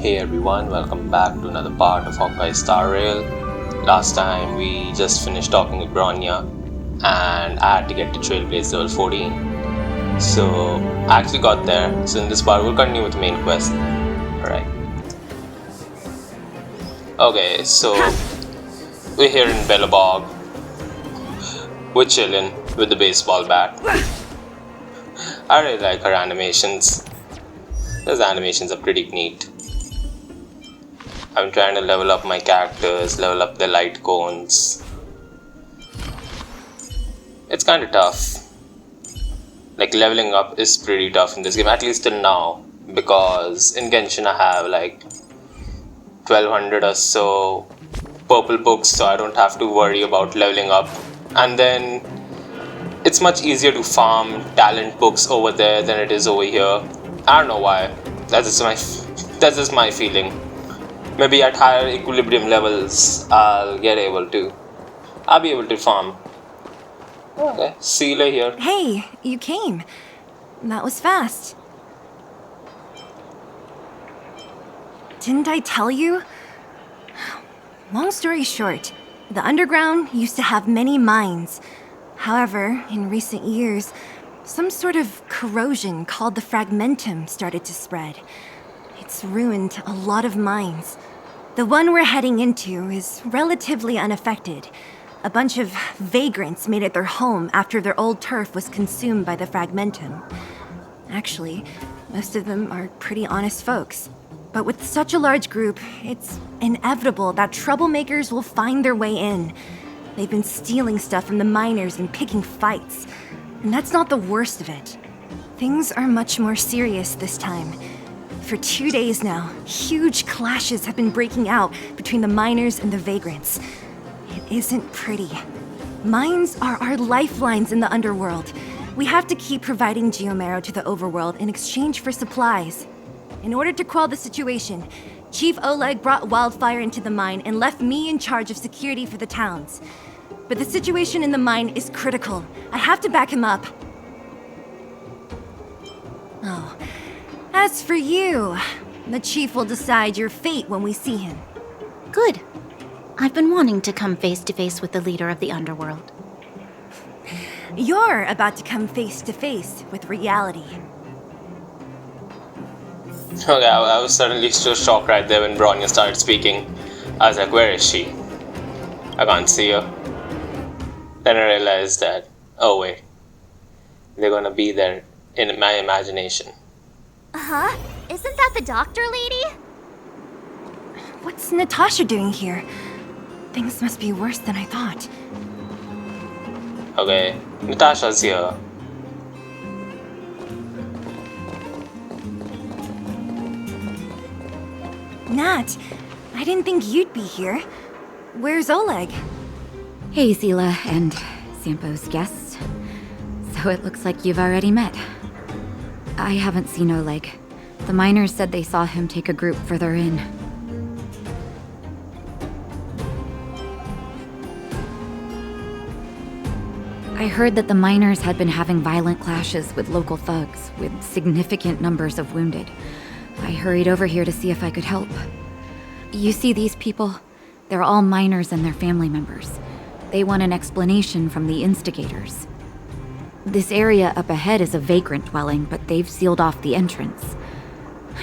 Hey everyone, welcome back to another part of Honkai Star Rail. Last time we just finished talking with Bronya and I had to get to Trailblaze level 14. So I actually got there, so in this part we'll continue with the main quest. Alright. Okay, so we're here in Bellabog. We're chilling with the baseball bat. I really like her animations. Those animations are pretty neat. I'm trying to level up my characters, level up the light cones. It's kind of tough. Like, leveling up is pretty tough in this game, at least till now. Because in Genshin I have like 1200 or so purple books, so I don't have to worry about leveling up. And then it's much easier to farm talent books over there than it is over here. I don't know why. That's just my feeling. Maybe at higher equilibrium levels, I'll be able to farm. Okay, Seele here. Hey, you came. That was fast. Didn't I tell you? Long story short, the underground used to have many mines. However, in recent years, some sort of corrosion called the fragmentum started to spread. It's ruined a lot of mines. The one we're heading into is relatively unaffected. A bunch of vagrants made it their home after their old turf was consumed by the fragmentum. Actually, most of them are pretty honest folks. But with such a large group, it's inevitable that troublemakers will find their way in. They've been stealing stuff from the miners and picking fights. And that's not the worst of it. Things are much more serious this time. For 2 days now, huge clashes have been breaking out between the miners and the vagrants. It isn't pretty. Mines are our lifelines in the underworld. We have to keep providing geomarrow to the overworld in exchange for supplies. In order to quell the situation, Chief Oleg brought wildfire into the mine and left me in charge of security for the towns. But the situation in the mine is critical. I have to back him up. Oh. As for you, the chief will decide your fate when we see him. Good. I've been wanting to come face to face with the leader of the underworld. You're about to come face to face with reality. Okay, I was suddenly so shocked right there when Bronya started speaking. I was like, where is she? I can't see her. Then I realized that, oh wait, they're gonna be there in my imagination. Huh? Isn't that the doctor lady? What's Natasha doing here? Things must be worse than I thought. Okay, Natasha's here. Nat, I didn't think you'd be here. Where's Oleg? Hey, Seele and Sampo's guests. So it looks like you've already met. I haven't seen Oleg. The miners said they saw him take a group further in. I heard that the miners had been having violent clashes with local thugs, with significant numbers of wounded. I hurried over here to see if I could help. You see these people? They're all miners and their family members. They want an explanation from the instigators. This area up ahead is a vagrant dwelling, but they've sealed off the entrance.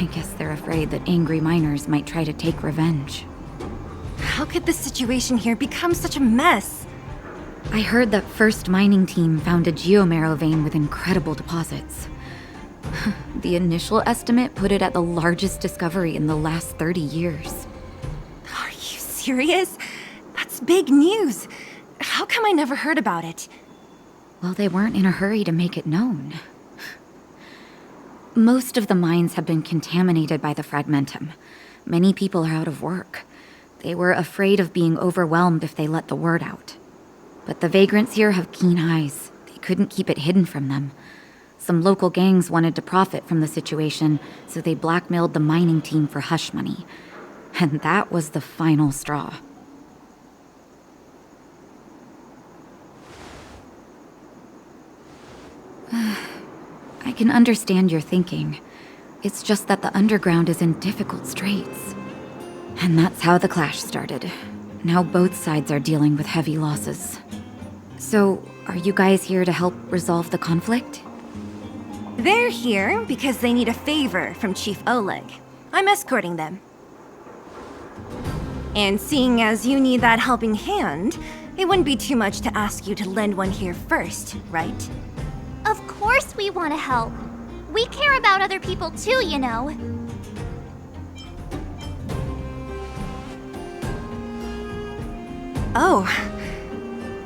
I guess they're afraid that angry miners might try to take revenge. How could the situation here become such a mess? I heard that First Mining Team found a geomarrow vein with incredible deposits. The initial estimate put it at the largest discovery in the last 30 years. Are you serious? That's big news. How come I never heard about it? Well, they weren't in a hurry to make it known. Most of the mines have been contaminated by the fragmentum. Many people are out of work. They were afraid of being overwhelmed if they let the word out. But the vagrants here have keen eyes. They couldn't keep it hidden from them. Some local gangs wanted to profit from the situation, so they blackmailed the mining team for hush money. And that was the final straw. I can understand your thinking. It's just that the underground is in difficult straits. And that's how the clash started. Now both sides are dealing with heavy losses. So, are you guys here to help resolve the conflict? They're here because they need a favor from Chief Oleg. I'm escorting them. And seeing as you need that helping hand, it wouldn't be too much to ask you to lend one here first, right? Of course we want to help. We care about other people too, you know. Oh,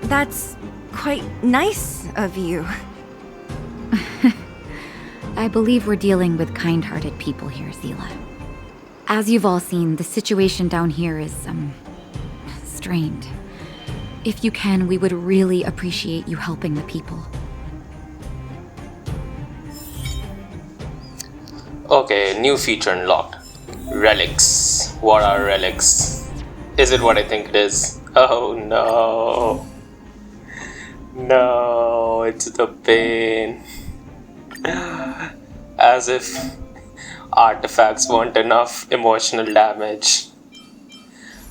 that's quite nice of you. I believe we're dealing with kind-hearted people here, Seele. As you've all seen, the situation down here is, strained. If you can, we would really appreciate you helping the people. Okay, new feature unlocked. Relics. What are relics? Is it what I think it is? Oh no. No, it's the pain. As if artifacts weren't enough emotional damage.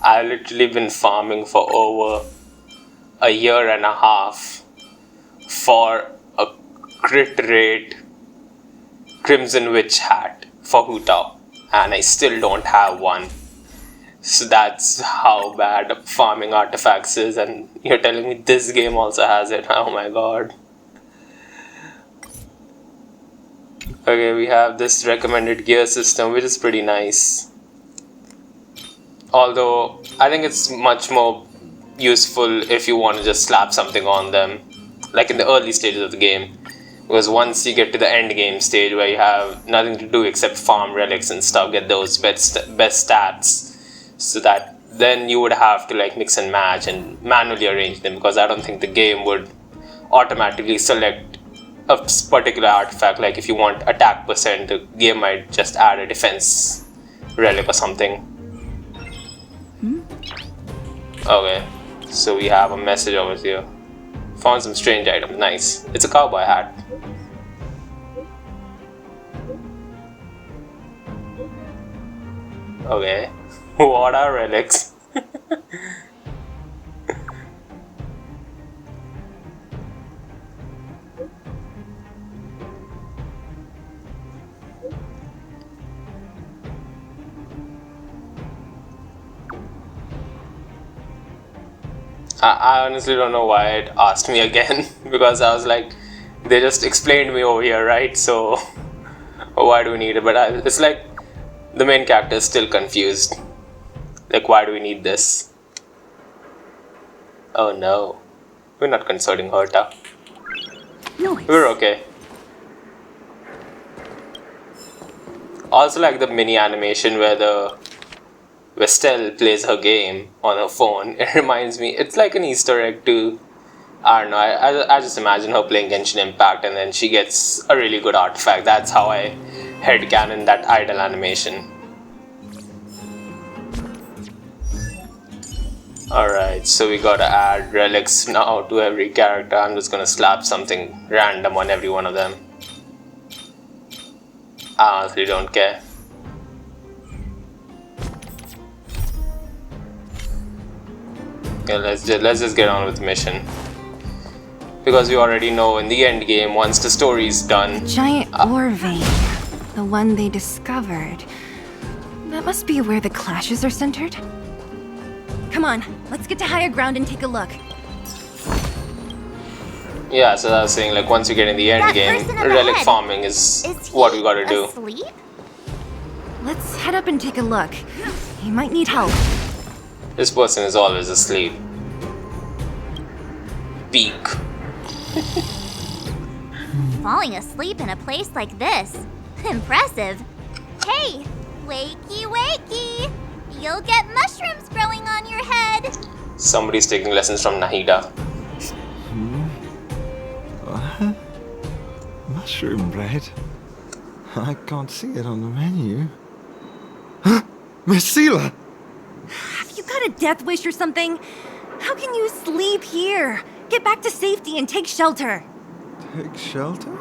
I've literally been farming for over a year and a half for a crit rate Crimson Witch hat for Hutao, and I still don't have one. So that's how bad farming artifacts is, and you're telling me this game also has it. Oh my god. Okay, we have this recommended gear system, which is pretty nice. Although, I think it's much more useful if you want to just slap something on them, like in the early stages of the game. Because once you get to the end game stage where you have nothing to do except farm relics and stuff, get those best stats, so that then you would have to like mix and match and manually arrange them, because I don't think the game would automatically select a particular artifact. Like if you want attack percent, the game might just add a defense relic or something. Okay, so we have a message over here. Found some strange items. Nice. It's a cowboy hat. Okay. What are relics? I honestly don't know why it asked me again, because I was like, they just explained me over here, right? So why do we need it? But it's like the main character is still confused. Like, why do we need this? Oh no, we're not consulting Herta. Noise. We're okay. Also, like the mini animation where Vestel plays her game on her phone, it reminds me, it's like an Easter egg to, I don't know, I just imagine her playing Genshin Impact and then she gets a really good artifact. That's how I headcanon that idle animation. Alright, so we gotta add relics now to every character. I'm just gonna slap something random on every one of them. I honestly don't care. Okay, let's just get on with the mission. Because we already know in the end game, once the story is done... Giant ore vein. The one they discovered. That must be where the clashes are centered. Come on, let's get to higher ground and take a look. Yeah, so I was saying, like, once you get in the end That game, person up relic ahead, farming is what we gotta do. Asleep? Let's head up and take a look. He might need help. This person is always asleep. Peak. Falling asleep in a place like this. Impressive. Hey, wakey wakey. You'll get mushrooms growing on your head. Somebody's taking lessons from Nahida. What? Mushroom bread? I can't see it on the menu. Miss Seele! Have you got a death wish or something? How can you sleep here? Get back to safety and take shelter. Take shelter?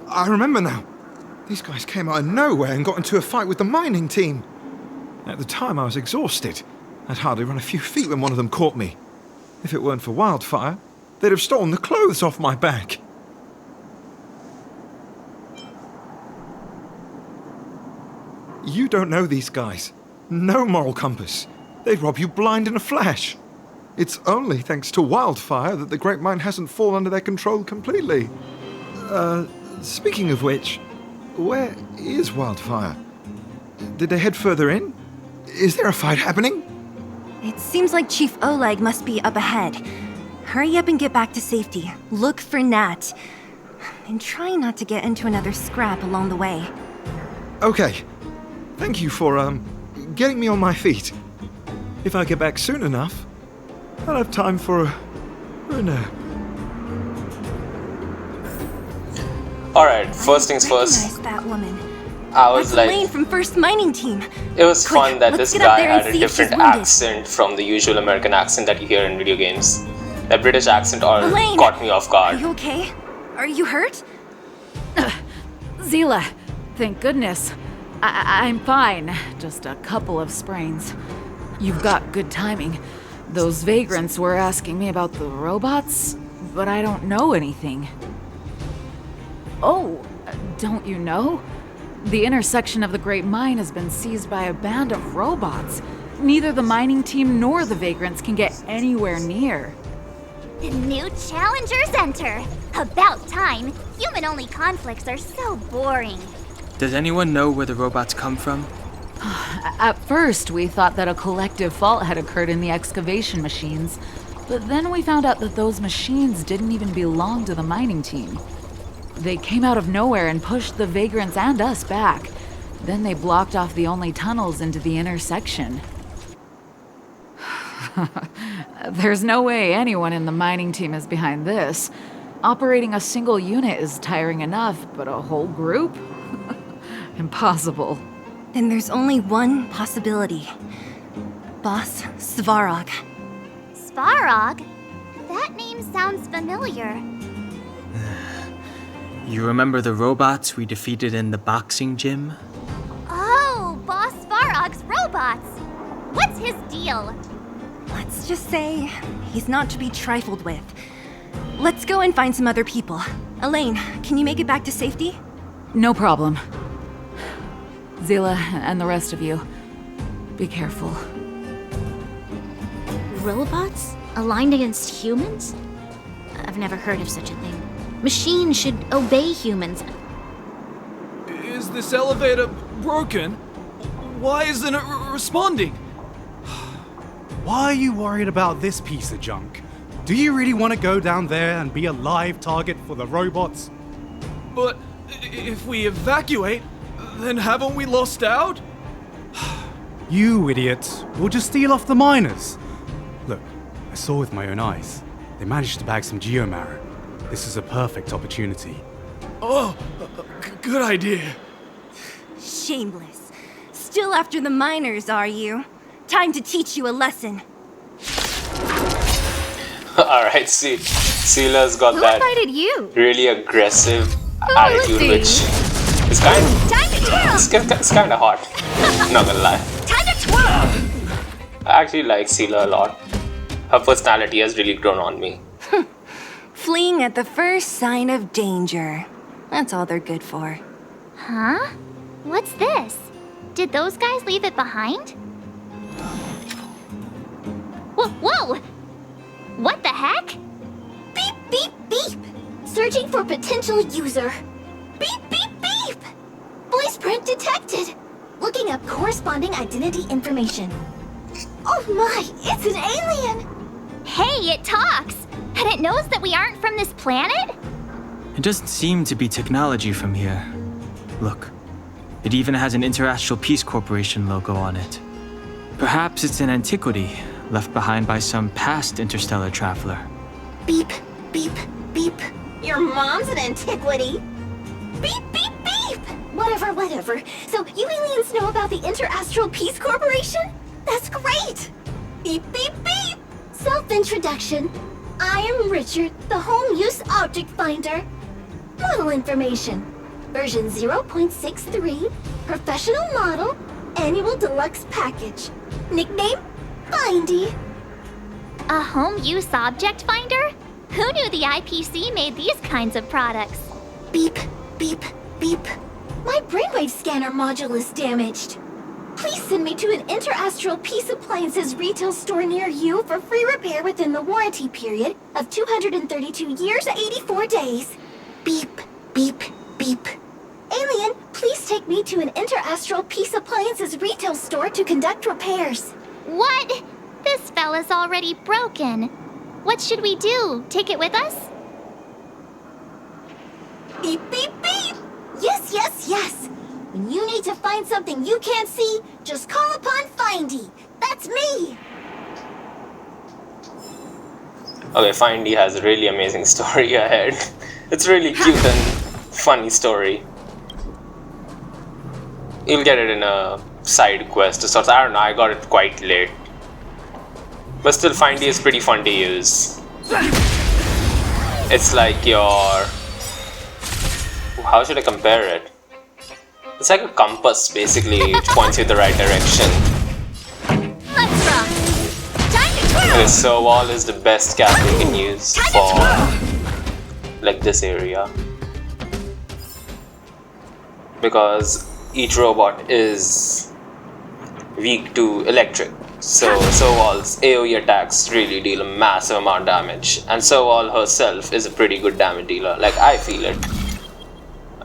I remember now. These guys came out of nowhere and got into a fight with the mining team. At the time, I was exhausted. I'd hardly run a few feet when one of them caught me. If it weren't for Wildfire, they'd have stolen the clothes off my back. You don't know these guys. No moral compass. They'd rob you blind in a flash. It's only thanks to Wildfire that the Great Mine hasn't fallen under their control completely. Speaking of which, where is Wildfire? Did they head further in? Is there a fight happening? It seems like Chief Oleg must be up ahead. Hurry up and get back to safety. Look for Nat. And try not to get into another scrap along the way. Okay. Thank you for, getting me on my feet. If I get back soon enough, I'll have time for a nap. Alright, first things first. Recognize that woman. I was That's like, Elaine from First Mining Team. it was Quick, fun that let's this get up guy there and had a see if she's different wounded. accent from the usual American accent that you hear in video games. That British accent Elaine, caught me off Are guard. you okay? Are you hurt? Seele, thank goodness. I'm fine. Just a couple of sprains. You've got good timing. Those vagrants were asking me about the robots, but I don't know anything. Oh, don't you know? The intersection of the Great Mine has been seized by a band of robots. Neither the mining team nor the vagrants can get anywhere near. New challengers enter. About time. Human-only conflicts are so boring. Does anyone know where the robots come from? At first, we thought that a collective fault had occurred in the excavation machines, but then we found out that those machines didn't even belong to the mining team. They came out of nowhere and pushed the vagrants and us back. Then they blocked off the only tunnels into the intersection. There's no way anyone in the mining team is behind this. Operating a single unit is tiring enough, but a whole group? Impossible. Then there's only one possibility. Boss Svarog. Svarog? That name sounds familiar. You remember the robots we defeated in the boxing gym? Oh, Boss Svarog's robots. What's his deal? Let's just say he's not to be trifled with. Let's go and find some other people. Elaine, can you make it back to safety? No problem. Seele and the rest of you, be careful. Robots? Aligned against humans? I've never heard of such a thing. Machines should obey humans. Is this elevator broken? Why isn't it responding? Why are you worried about this piece of junk? Do you really want to go down there and be a live target for the robots? But if we evacuate, then haven't we lost out? You idiots. We'll just steal off the miners. Look, I saw with my own eyes. They managed to bag some geomarrow. This is a perfect opportunity. Oh, good idea. Shameless. Still after the miners, are you? Time to teach you a lesson. Alright, see, Seele's got Who that invited you? really aggressive attitude, which is kind of hot. Not gonna lie. Time to twirl! I actually like Seele a lot. Her personality has really grown on me. Fleeing at the first sign of danger. That's all they're good for. Huh? What's this? Did those guys leave it behind? Whoa! What the heck? Beep, beep, beep! Searching for potential user. Beep, beep, beep! Voice print detected. Looking up corresponding identity information. Oh my, it's an alien! Hey, it talks! And it knows that we aren't from this planet? It doesn't seem to be technology from here. Look, it even has an Interastral Peace Corporation logo on it. Perhaps it's an antiquity left behind by some past interstellar traveler. Beep, beep, beep. Your mom's an antiquity. Beep, beep, beep! Whatever. So you aliens know about the Interastral Peace Corporation? That's great! Beep, beep, beep! Self-introduction. I am Richard, the home use object finder. Model information. Version 0.63, professional model, annual deluxe package. Nickname, Findy. A home use object finder? Who knew the IPC made these kinds of products? Beep, beep, beep. My brainwave scanner module is damaged. Please send me to an Interastral Peace Appliances retail store near you for free repair within the warranty period of 232 years, 84 days. Beep, beep, beep. Alien, please take me to an Interastral Peace Appliances retail store to conduct repairs. What? This fella's already broken. What should we do? Take it with us? Beep, beep, beep! Yes, yes, yes! When you need to find something you can't see, just call upon Findy. That's me! Okay, Findy has a really amazing story ahead. It's really cute and funny story. You'll get it in a side quest or sorts. I don't know, I got it quite late. But still, Findy is pretty fun to use. It's like your... How should I compare it? It's like a compass, basically, which points you in the right direction. Let's rock! Time to twirl! Okay, so wall is the best cap you can use for like this area. Because each robot is weak to electric. So Wall's AoE attacks really deal a massive amount of damage. And Wall herself is a pretty good damage dealer. Like, I feel it.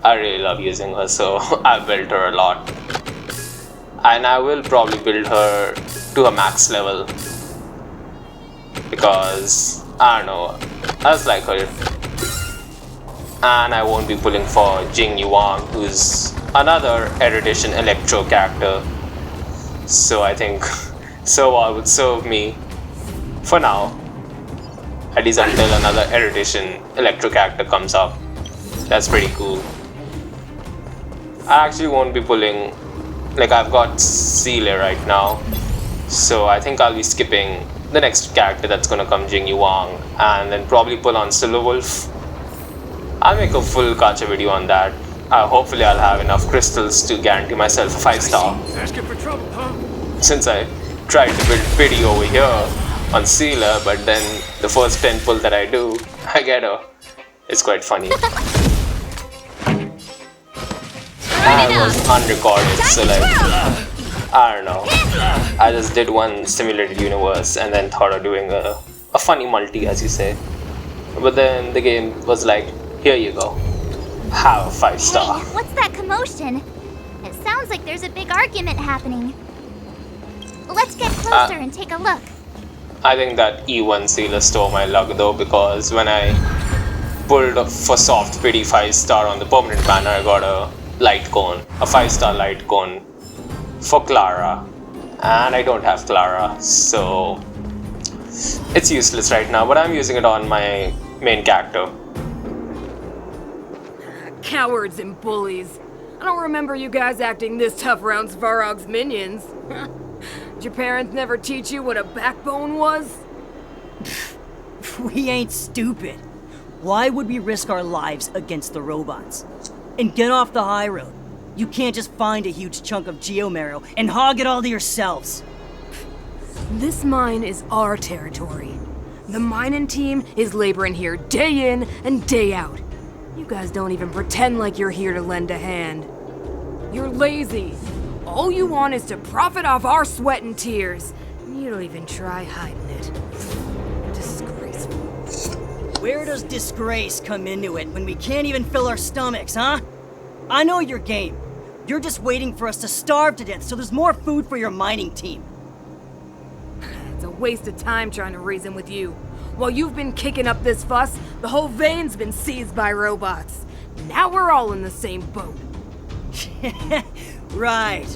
I really love using her, so I built her a lot. And I will probably build her to her max level. Because, I don't know, I just like her. And I won't be pulling for Jing Yuan, who's another Edition Electro character. So I think Wall would serve me for now. At least until another Edition Electro character comes up. That's pretty cool. I actually won't be pulling, like, I've got Seele right now, so I think I'll be skipping the next character that's gonna come, Jing Yuan, and then probably pull on Silver Wolf. I'll make a full Gacha video on that. Hopefully I'll have enough crystals to guarantee myself a 5-star. Asking for trouble, huh? Since I tried to build pity over here on Seele, but then the first 10 pull that I do, I get her. It's quite funny. I was unrecorded, so like, I don't know. I just did one simulated universe and then thought of doing a funny multi, as you say. But then the game was like, here you go, have a 5-star. Hey, what's that commotion? It sounds like there's a big argument happening. Let's get closer and take a look. I think that E1 Seele stole my luck though, because when I pulled for soft pity 5-star on the permanent banner, I got a light cone, a 5-star light cone for Clara, and I don't have Clara, so it's useless right now, but I'm using it on my main character. Cowards and bullies. I don't remember you guys acting this tough around Svarog's minions. Did your parents never teach you what a backbone was? We ain't stupid. Why would we risk our lives against the robots? And get off the high road. You can't just find a huge chunk of geomarrow and hog it all to yourselves. This mine is our territory. The mining team is laboring here day in and day out. You guys don't even pretend like you're here to lend a hand. You're lazy. All you want is to profit off our sweat and tears. You don't even try hiding it. Disgraceful. Where does disgrace come into it when we can't even fill our stomachs, huh? I know your game. You're just waiting for us to starve to death so there's more food for your mining team. It's a waste of time trying to reason with you. While you've been kicking up this fuss, the whole vein's been seized by robots. Now we're all in the same boat. Right.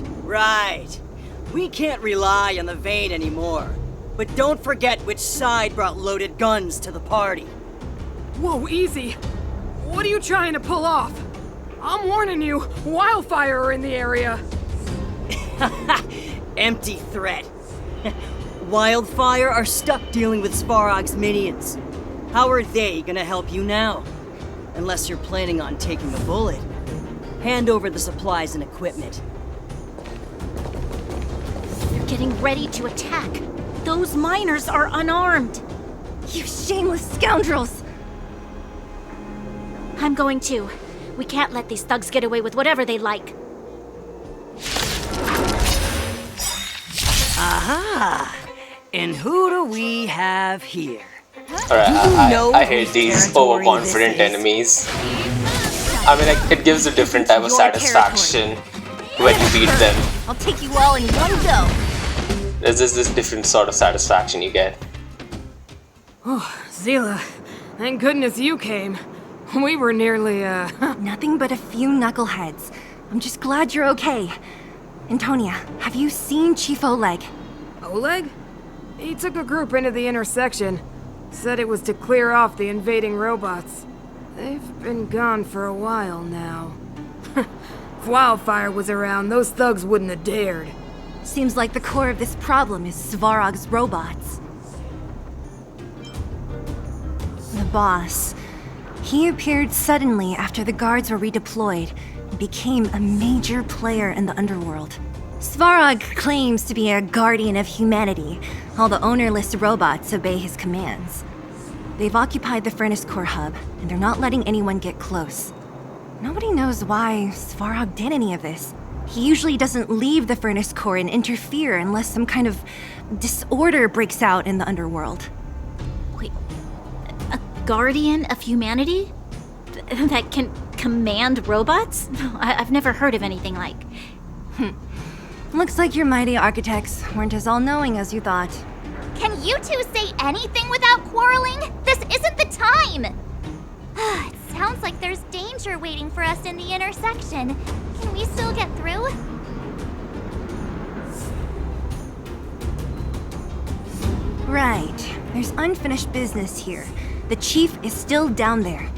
We can't rely on the vein anymore. But don't forget which side brought loaded guns to the party. Whoa, easy. What are you trying to pull off? I'm warning you, wildfire are in the area. Empty threat. Wildfire are stuck dealing with Svarog's minions. How are they gonna help you now? Unless you're planning on taking a bullet. Hand over the supplies and equipment. They're getting ready to attack. Those miners are unarmed. You shameless scoundrels! I'm going too. We can't let these thugs get away with whatever they like. Aha! And who do we have here? Alright, I hate whose these territory overconfident this is? enemies. I mean, like, it gives a different type of Your satisfaction when you beat them. I'll take you all in one go. There's just this different sort of satisfaction you get. Oh, Seele, thank goodness you came. We were nearly, Nothing but a few knuckleheads. I'm just glad you're okay. Antonia, have you seen Chief Oleg? Oleg? He took a group into the intersection. Said it was to clear off the invading robots. They've been gone for a while now. If Wildfire was around, those thugs wouldn't have dared. Seems like the core of this problem is Svarog's robots. The boss. He appeared suddenly after the guards were redeployed and became a major player in the underworld. Svarog claims to be a guardian of humanity. All the ownerless robots obey his commands. They've occupied the Furnace Core hub, and they're not letting anyone get close. Nobody knows why Svarog did any of this. He usually doesn't leave the Furnace Core and interfere unless some kind of disorder breaks out in the underworld. Wait, a guardian of humanity? That can command robots? I've never heard of anything like. Looks like your mighty architects weren't as all-knowing as you thought. Can you two say anything without quarreling? This isn't the time! It sounds like there's danger waiting for us in the intersection. Can we still get through? Right. There's unfinished business here. The chief is still down there.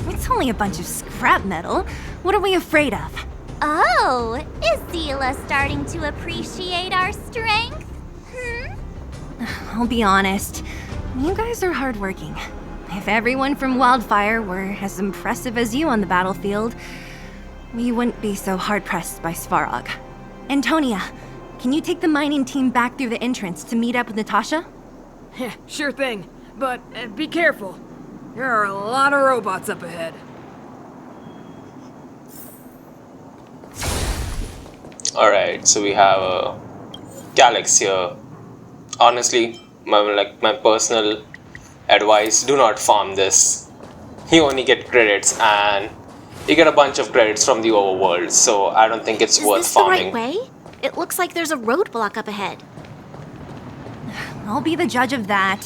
It's only a bunch of scrap metal. What are we afraid of? Oh, is Seele starting to appreciate our strength? I'll be honest. You guys are hardworking. If everyone from Wildfire were as impressive as you on the battlefield, we wouldn't be so hard-pressed by Svarog. Antonia, can you take the mining team back through the entrance to meet up with Natasha? Yeah, sure thing. But be careful. There are a lot of robots up ahead. Alright, so we have Calyx here. Honestly, my personal advice, do not farm this. You only get credits, and you get a bunch of credits from the overworld, so I don't think it's worth farming. Is this the right way? It looks like there's a roadblock up ahead. I'll be the judge of that.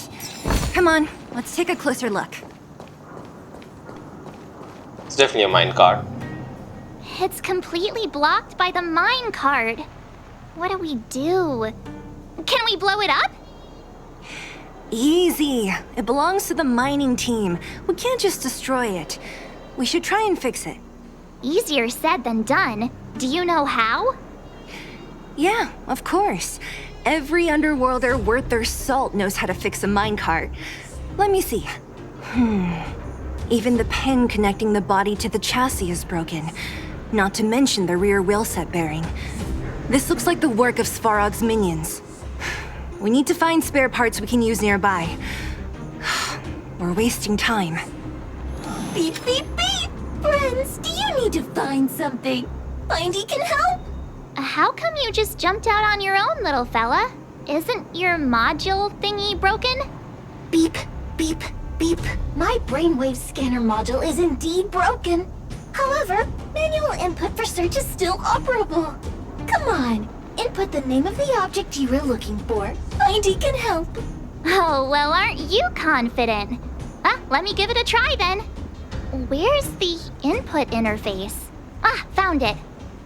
Come on, let's take a closer look. It's definitely a minecart. It's completely blocked by the mine cart. What do we do? Can we blow it up? Easy. It belongs to the mining team. We can't just destroy it. We should try and fix it. Easier said than done. Do you know how? Yeah, of course. Every underworlder worth their salt knows how to fix a minecart. Let me see. Even the pin connecting the body to the chassis is broken. Not to mention the rear wheel set bearing. This looks like the work of Svarog's minions. We need to find spare parts we can use nearby. We're wasting time. Beep, beep, beep! Friends, do you need to find something? Findy can help? How come you just jumped out on your own, little fella? Isn't your module thingy broken? Beep, beep, beep. My brainwave scanner module is indeed broken. However, manual input for search is still operable. Come on, input the name of the object you were looking for. Findy can help. Oh, well, aren't you confident? Let me give it a try then. Where's the input interface? Found it.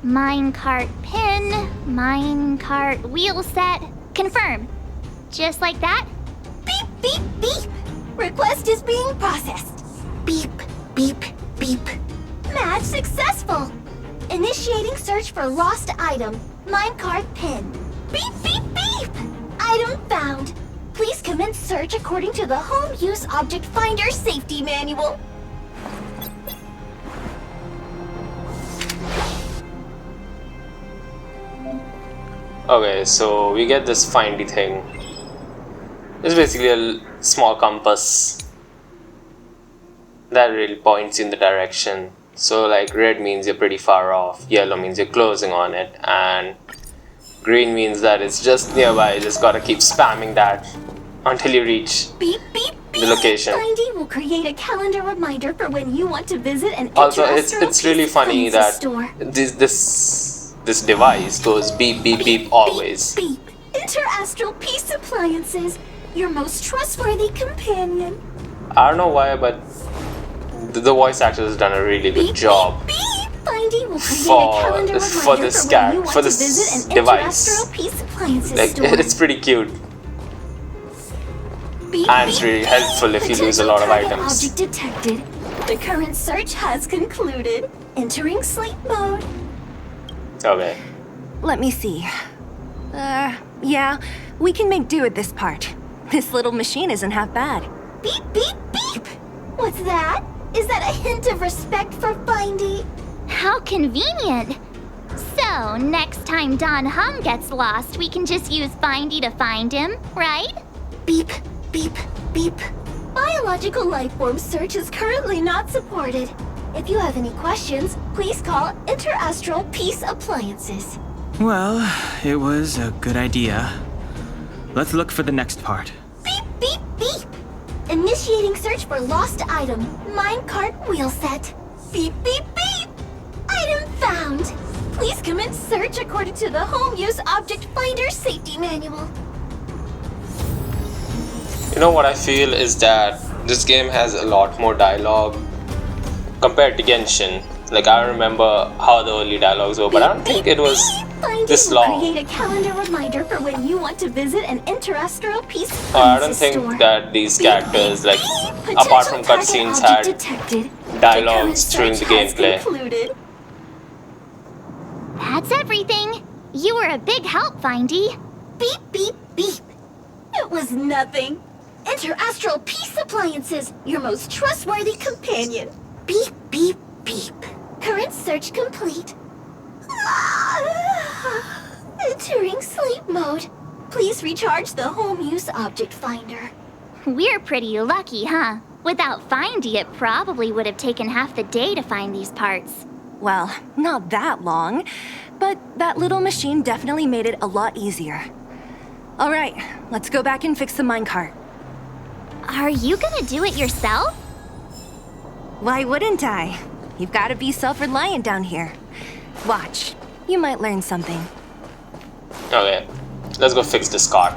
Minecart pin, minecart wheel set, confirm. Just like that? Beep, beep, beep. Request is being processed. Beep, beep, beep. Match successful. Initiating search for lost item, minecart pin. Beep, beep, beep. Item found. Please commence search according to the Home Use Object Finder Safety Manual. Okay, so we get this findy thing. It's basically a small compass that really points you in the direction. So like red means you're pretty far off, yellow means you're closing on it, and green means that it's just nearby. You just gotta keep spamming that until you reach Beep, beep, beep. the location. Findy will create a calendar reminder for when you want to visit an Also, Interastral it's really Peace funny Appliances that store. this device goes beep beep beep always. Beep, beep. Interastral Peace Appliances, your most trustworthy companion. I don't know why, but the voice actor has done a really good job Findy will create for a calendar this reminder this for when you cat want for to this visit an device. Interastral Peace Appliances Like store. it's pretty cute, Beep, and it's beep, really beep. helpful if you lose a lot of Potential target items. Object detected. The current search has concluded. Entering sleep mode. Okay. Let me see. Yeah, we can make do with this part. This little machine isn't half bad. Beep, beep, beep. What's that? Is that a hint of respect for Findy? How convenient. So, next time Don Hum gets lost, we can just use Findy to find him, right? Beep, beep, beep. Biological life form search is currently not supported. If you have any questions, please call Interastral Peace Appliances. Well, it was a good idea. Let's look for the next part. Beep, beep, beep. Initiating search for lost item. Minecart wheel set. Beep, beep, beep. Item found. Please commence search according to the Home Use Object Finder Safety Manual. You know what I feel is that this game has a lot more dialogue compared to Genshin. Like I remember how the early dialogues were, but I don't think it was Findy this will long. create a calendar reminder for when you want to visit an Interastral Peace I don't Appliances think store. that these characters, like Potential apart from target cutscenes, object had detected. dialogues The during current the search has gameplay. concluded. That's everything. You were a big help, Findy. Beep, beep, beep. It was nothing. Interastral Peace Appliances, your most trustworthy companion. Beep, beep, beep. Current search complete. Entering sleep mode. Please recharge the Home Use Object Finder. We're pretty lucky, huh? Without Findy, it probably would have taken half the day to find these parts. Well, not that long, but that little machine definitely made it a lot easier. All right, let's go back and fix the minecart. Are you gonna do it yourself? Why wouldn't I? You've got to be self-reliant down here. Watch, you might learn something. Okay, let's go fix this cart.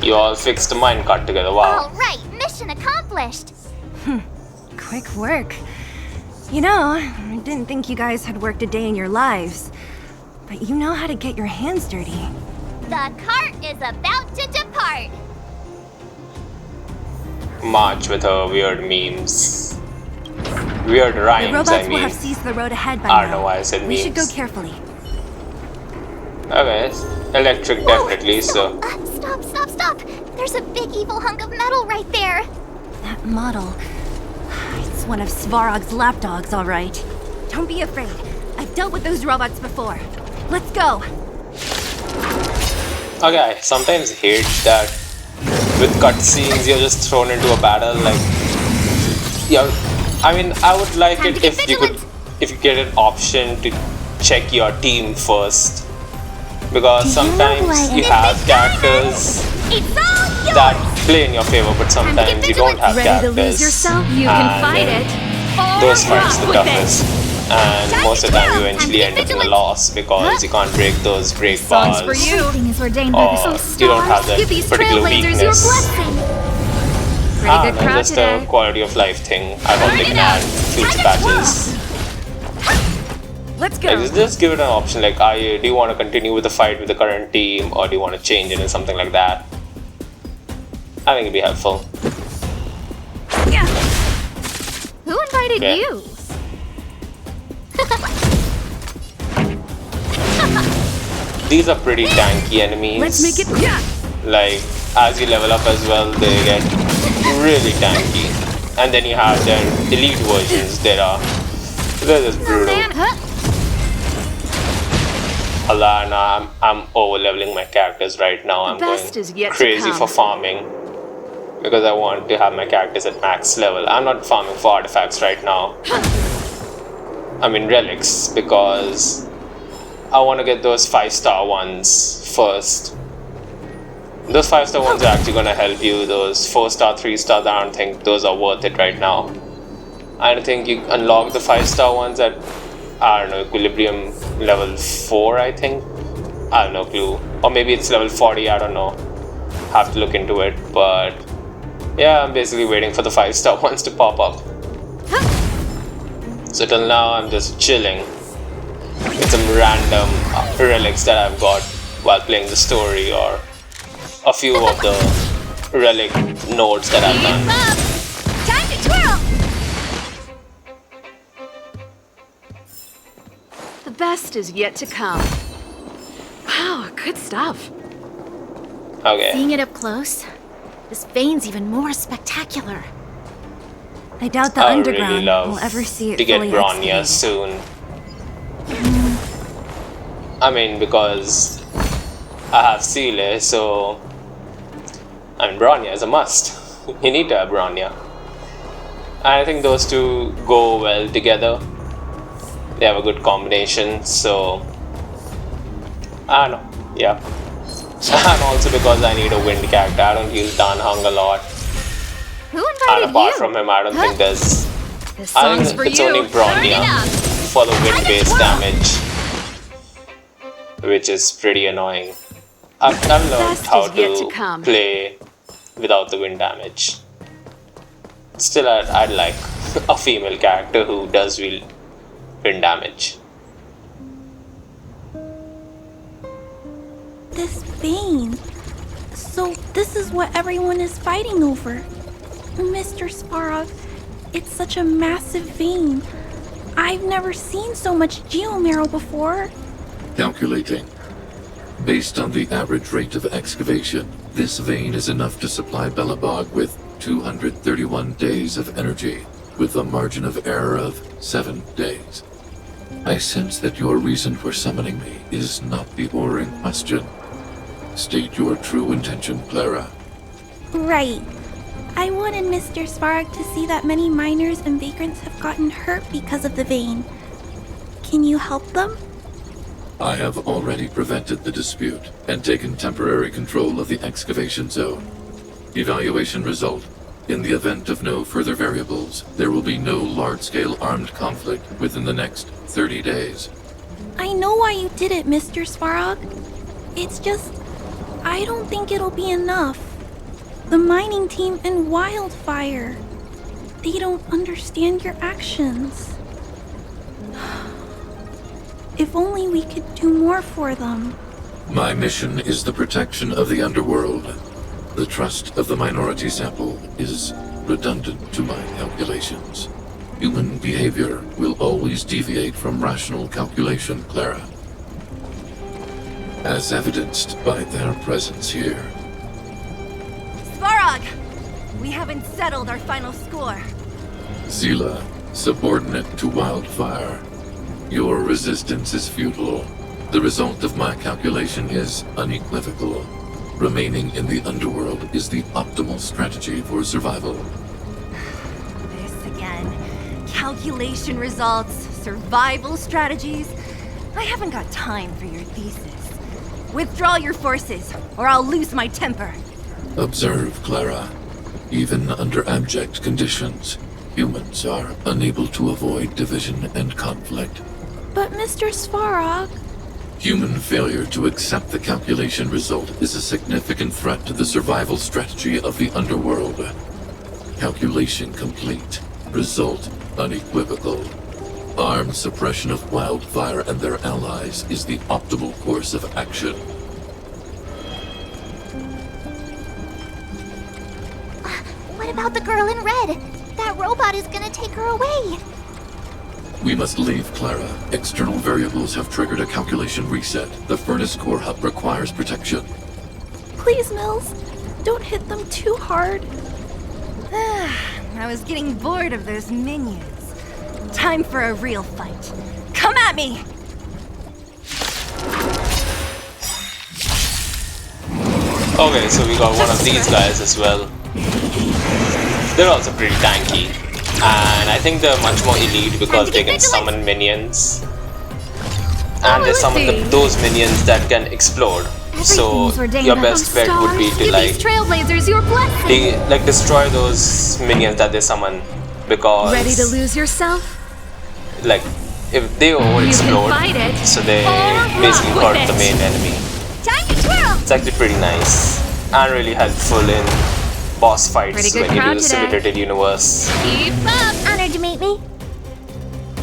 You all fixed the minecart together, wow. All right, mission accomplished. Quick work. You know, I didn't think you guys had worked a day in your lives, but you know how to get your hands dirty. The cart is about to depart. March with her weird memes. Weird The rhymes, robots I will mean. have seized the road ahead by I now. don't know why I said We memes. should go carefully. Okay, electric definitely, so. Stop, stop, stop. There's a big evil hunk of metal right there. That model. It's one of Svarog's lapdogs, all right. Don't be afraid. I've dealt with those robots before. Let's go. Okay, I sometimes hate that with cutscenes you're just thrown into a battle, like. Yeah, I mean, I would like it if you get an option to check your team first. Because sometimes you have characters that play in your favor, but sometimes you don't have characters. You can fight it. Those fights the toughest. And most of the time you eventually end up in a loss because you can't break those break bars. Everything is ordained Or by the sun you don't have stars. that Give these particular trailblazers your weakness. blessing. Pretty good crowd Just today. a quality of life thing. I hope they can add future patches. Let's go. Like, just give it an option, like do you want to continue with the fight with the current team, or do you want to change it or something like that? I think it'd be helpful. Who invited Okay. you? These are pretty tanky enemies. Let's make it. Yeah. Like, as you level up as well, they get really tanky. And then you have their elite versions that are, they're just brutal. Although now I'm over leveling my characters right now. I'm best going is yet to crazy come. for farming because I want to have my characters at max level. I'm not farming for artifacts right now. I mean relics, because I want to get those 5-star ones first. Those 5-star ones are actually going to help you. Those 4-star, 3-stars, I don't think those are worth it right now. I don't think you unlock the 5-star ones at, I don't know, Equilibrium level 4, I think. I have no clue. Or maybe it's level 40, I don't know. Have to look into it. But yeah, I'm basically waiting for the 5-star ones to pop up. So till now, I'm just chilling with some random relics that I've got while playing the story, or a few of the relic nodes that I've done. Time to twirl! The best is yet to come. Wow, good stuff. Okay. Seeing it up close, this vein's even more spectacular. I doubt the I underground really love will ever see it to get fully Bronya excavated. soon. I mean, because I have Seele, so I mean Bronya is a must. You need to have Bronya. And I think those two go well together. They have a good combination, so I don't know, yeah. And also because I need a wind character. I don't use Dan Hung a lot. Who And invited apart you? from him, I don't think there's... This I song's think for it's you. only Bronya for the wind-based twirl. damage, which is pretty annoying. I've learned best how is yet to to come. play without the wind damage. Still, I'd like a female character who does wind damage. This vein. So this is what everyone is fighting over. Mr. Svarog, it's such a massive vein. I've never seen so much geomarrow before. Calculating. Based on the average rate of excavation, this vein is enough to supply Belobog with 231 days of energy, with a margin of error of 7 days. I sense that your reason for summoning me is not the ore in question. State your true intention, Clara. Right. I wanted Mr. Svarog to see that many miners and vagrants have gotten hurt because of the vein. Can you help them? I have already prevented the dispute and taken temporary control of the excavation zone. Evaluation result. In the event of no further variables, there will be no large-scale armed conflict within the next 30 days. I know why you did it, Mr. Svarog. It's just, I don't think it'll be enough. The mining team and Wildfire, they don't understand your actions. If only we could do more for them. My mission is the protection of the underworld. The trust of the minority sample is redundant to my calculations. Human behavior will always deviate from rational calculation, Clara. As evidenced by their presence here. Svarog! We haven't settled our final score. Seele, subordinate to Wildfire. Your resistance is futile. The result of my calculation is unequivocal. Remaining in the underworld is the optimal strategy for survival. This again. Calculation results, survival strategies. I haven't got time for your thesis. Withdraw your forces, or I'll lose my temper. Observe, Clara. Even under abject conditions, humans are unable to avoid division and conflict. But Mr. Svarog... Human failure to accept the calculation result is a significant threat to the survival strategy of the underworld. Calculation complete. Result unequivocal. Armed suppression of Wildfire and their allies is the optimal course of action. What about the girl in red? That robot is gonna take her away. We must leave, Clara. External variables have triggered a calculation reset. The furnace core hub requires protection. Please, Mills, don't hit them too hard. I was getting bored of those minions. Time for a real fight. Come at me! Okay, so we got one of these guys as well. They're also pretty tanky. And I think they're much more elite because they can summon minions. And they summon those minions that can explode. So your best bet would be to like trailblazers your blessing. destroy those minions that they summon, because Ready to lose yourself? like if they overexplode, so they basically hurt the main enemy. Time to twirl. It's actually pretty nice and really helpful in boss fights when you do the simulated universe. Keep up. Honored to meet me.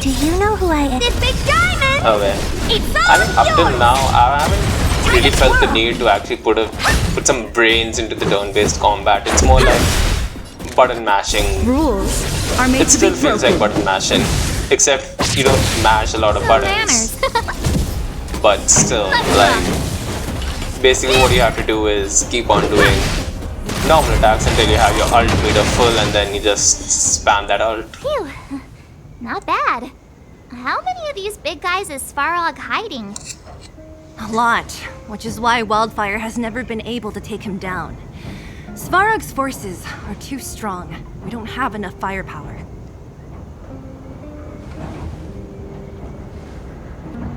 Do you know who I am? This big diamond. Okay. It's I think up till yours. now I haven't really felt the need to actually put some brains into the turn-based combat. It's more like button mashing. Rules are made It still feels like button mashing, except you don't mash a lot of buttons. But still, like basically what you have to do is keep on doing normal attacks until you have your ult meter full, and then you just spam that ult. Phew. Not bad. How many of these big guys is Svarog hiding? A lot, which is why Wildfire has never been able to take him down. Svarog's forces are too strong. We don't have enough firepower.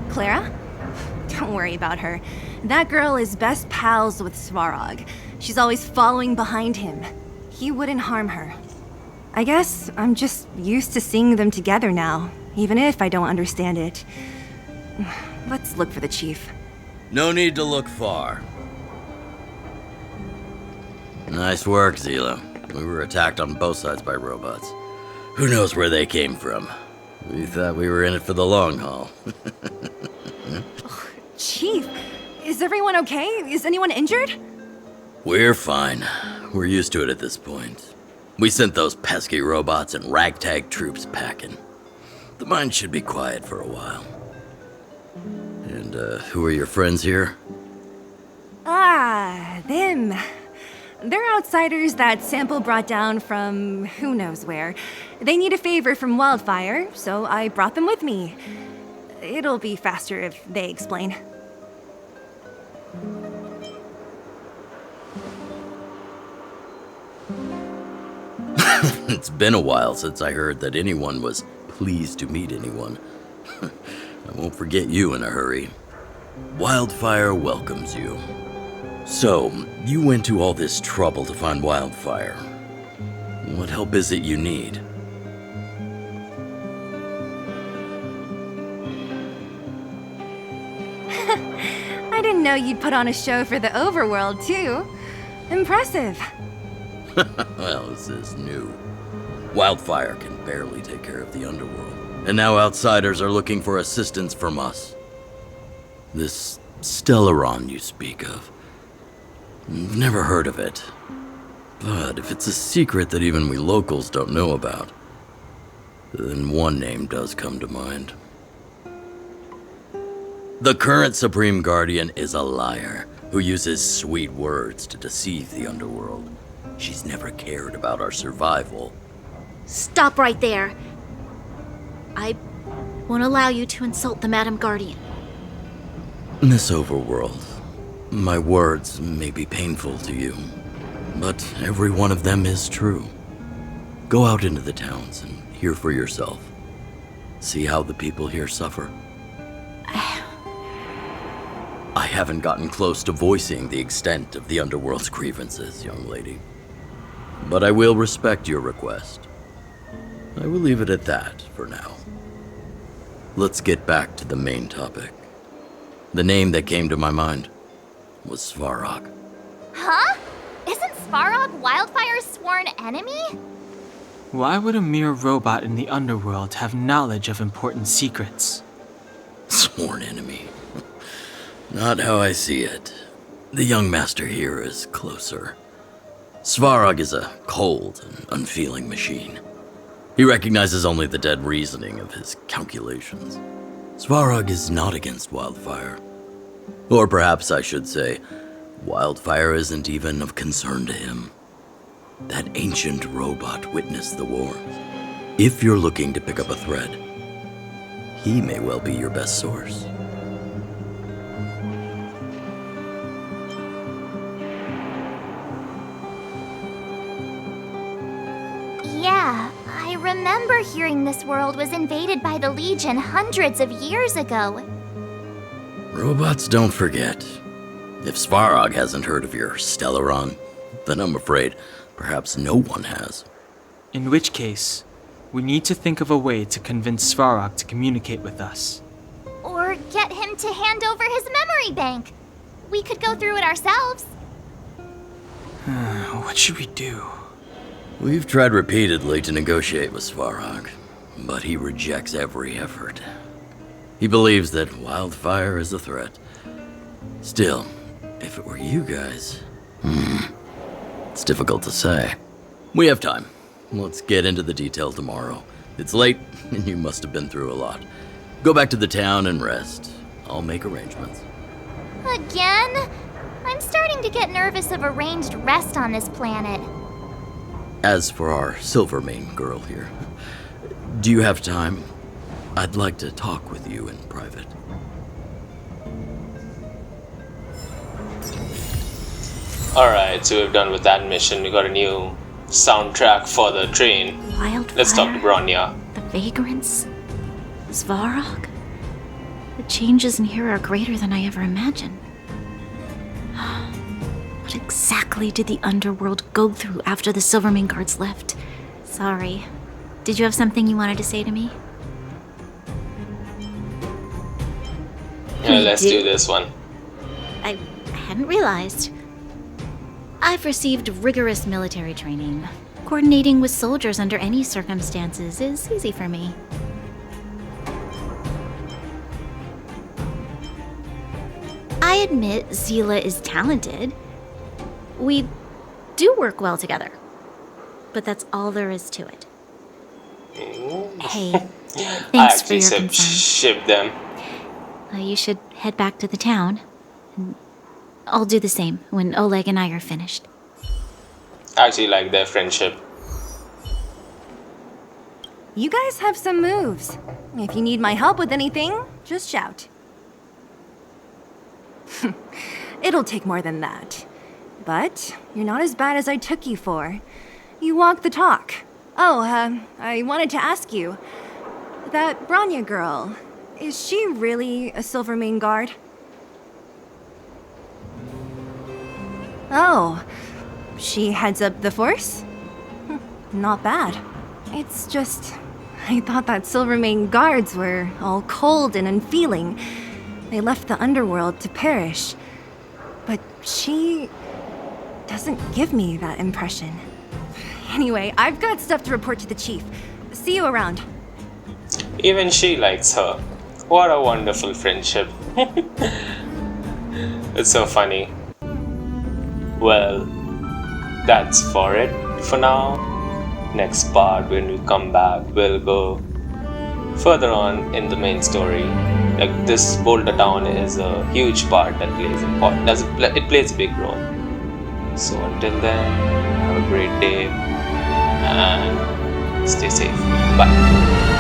Clara? Don't worry about her. That girl is best pals with Svarog. She's always following behind him. He wouldn't harm her. I guess I'm just used to seeing them together now, even if I don't understand it. Let's look for the chief. No need to look far. Nice work, Seele. We were attacked on both sides by robots. Who knows where they came from? We thought we were in it for the long haul. Chief, is everyone okay? Is anyone injured? We're fine. We're used to it at this point. We sent those pesky robots and ragtag troops packing. The mine should be quiet for a while. And, who are your friends here? Ah, them. They're outsiders that Sample brought down from who knows where. They need a favor from Wildfire, so I brought them with me. It'll be faster if they explain. It's been a while since I heard that anyone was pleased to meet anyone. I won't forget you in a hurry. Wildfire welcomes you. So, you went to all this trouble to find Wildfire. What help is it you need? I didn't know you'd put on a show for the overworld, too. Impressive. Well, this is new. Wildfire can barely take care of the underworld. And now outsiders are looking for assistance from us. This Stellaron you speak of. I've never heard of it. But if it's a secret that even we locals don't know about, then one name does come to mind. The current Supreme Guardian is a liar who uses sweet words to deceive the underworld. She's never cared about our survival. Stop right there. I won't allow you to insult the Madam Guardian. Miss Overworld, my words may be painful to you, but every one of them is true. Go out into the towns and hear for yourself. See how the people here suffer. I haven't gotten close to voicing the extent of the underworld's grievances, young lady. But I will respect your request. I will leave it at that for now. Let's get back to the main topic. The name that came to my mind was Svarog. Huh? Isn't Svarog Wildfire's sworn enemy? Why would a mere robot in the underworld have knowledge of important secrets? Sworn enemy. Not how I see it. The young master here is closer. Svarog is a cold and unfeeling machine. He recognizes only the dead reasoning of his calculations. Svarog is not against Wildfire. Or perhaps I should say, Wildfire isn't even of concern to him. That ancient robot witnessed the wars. If you're looking to pick up a thread, he may well be your best source. remember hearing this world was invaded by the Legion hundreds of years ago. Robots don't forget. If Svarog hasn't heard of your Stellaron, then I'm afraid perhaps no one has. In which case, we need to think of a way to convince Svarog to communicate with us. Or get him to hand over his memory bank. We could go through it ourselves. What should we do? We've tried repeatedly to negotiate with Svarog, but he rejects every effort. He believes that wildfire is a threat. Still, if it were you guys, it's difficult to say. We have time. Let's get into the details tomorrow. It's late, and you must have been through a lot. Go back to the town and rest. I'll make arrangements. Again? I'm starting to get nervous of arranged rest on this planet. As for our Silvermane girl here, do you have time? I'd like to talk with you in private. Alright, so we're done with that mission. We got a new soundtrack for the train. Wildfire? Let's talk to Bronya. The vagrants? Svarog? The changes in here are greater than I ever imagined. What exactly did the underworld go through after the Silvermane guards left? Sorry. Did you have something you wanted to say to me? Yeah, let's do this one. I hadn't realized. I've received rigorous military training. Coordinating with soldiers under any circumstances is easy for me. I admit Seele is talented. We do work well together. But that's all there is to it. Hey, thanks for your concern. Ship them. You should head back to the town. And I'll do the same when Oleg and I are finished. I actually like their friendship. You guys have some moves. If you need my help with anything, just shout. It'll take more than that. But you're not as bad as I took you for. You walk the talk. Oh, I wanted to ask you. That Bronya girl, is she really a Silvermane guard? Oh, she heads up the force? Not bad. It's just, I thought that Silvermane guards were all cold and unfeeling. They left the underworld to perish. But she doesn't give me that impression. Anyway, I've got stuff to report to the chief. See you around. Even she likes her. What a wonderful friendship. It's so funny. Well, that's for it for now. Next part, when we come back, we'll go further on in the main story. Like, this Boulder Town is a huge part that plays it plays a big role. So until then, have a great day and stay safe. Bye.